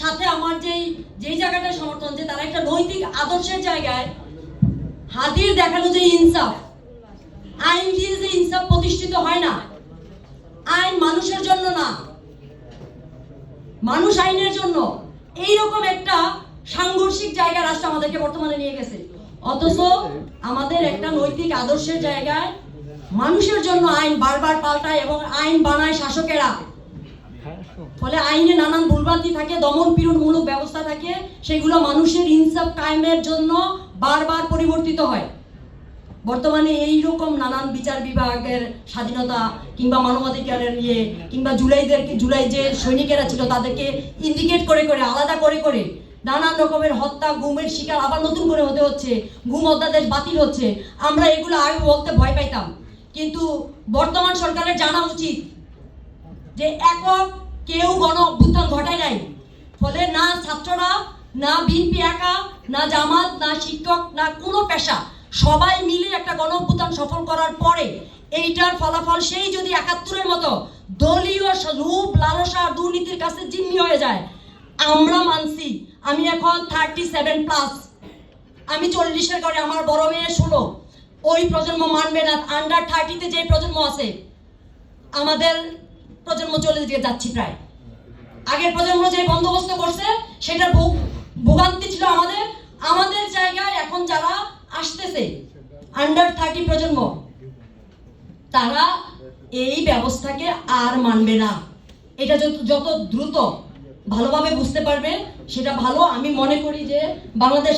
সাথে আমার যেই জায়গাটা সমর্থন, যে তারা একটা নৈতিক আদর্শের জায়গায় হাদির দেখানো যে ইনসাফ, আইন দিয়ে যে ইনসাফ প্রতিষ্ঠিত হয় না, আইন মানুষের জন্য না, মানুষ আইনের জন্য, এইরকম একটা সাংঘর্ষিক জায়গা রাষ্ট্র আমাদেরকে বর্তমানে নিয়ে গেছে। অথচ আমাদের একটা নৈতিক আদর্শের জায়গায় মানুষের জন্য আইন বারবার পাল্টায় এবং আইন বানায় শাসকেরা। ফলে আইনে নানান ভুলভ্রান্তি থাকে, দমন পীড়নমূলক ব্যবস্থা থাকে, সেগুলো মানুষের ইনসাফ কায়েমের জন্য বারবার পরিবর্তিত হয়। বর্তমানে এইরকম নানান বিচার বিভাগের স্বাধীনতা কিংবা মানবাধিকারের কিংবা জুলাই যে সৈনিকেরা ছিল তাদেরকে ইন্ডিকেট করে করে, আলাদা করে করে নানান রকমের হত্যা, গুমের শিকার আবার নতুন করে হতে হচ্ছে, গুম অধ্যাদেশ বাতিল হচ্ছে। আমরা এগুলো আগে বলতে ভয় পাইতাম, কিন্তু বর্তমান সরকারের জানা উচিত যে একক কেউ গণ অভ্যুত্থান ঘটায় নাই। ফলে না ছাত্ররা, না বিএনপি একা, না জামাত, না শিক্ষক, না কোনো পেশা, সবাই মিলে একটা গণ অভ্যুত্থান সফল করার পরে এইটার ফলাফল সেই যদি ৭১-এর মতো দলীয় লোভ, লালসা, দুর্নীতির কাছে জিম্মি হয়ে যায়, আমরা মানছি। আমি এখন 37+, আমি 40-এর ঘরে, আমার বড় মেয়ে 16। ওই প্রজন্ম মানবে না। আন্ডার 30-তে যে প্রজন্ম আছে, আমাদের প্রজন্ম চলে দিয়ে যাচ্ছি প্রায়। আগের প্রজন্ম যে বন্দোবস্ত করছে সেটার ভোগান্তি ছিল আমাদের জায়গায়। এখন যারা আসতেছে আন্ডার 30 প্রজন্ম, তারা এই ব্যবস্থাকে আর মানবে না। এটা যত দ্রুত ভালোভাবে বুঝতে পারবে সেটা ভালো। আমি মনে করি যে বাংলাদেশ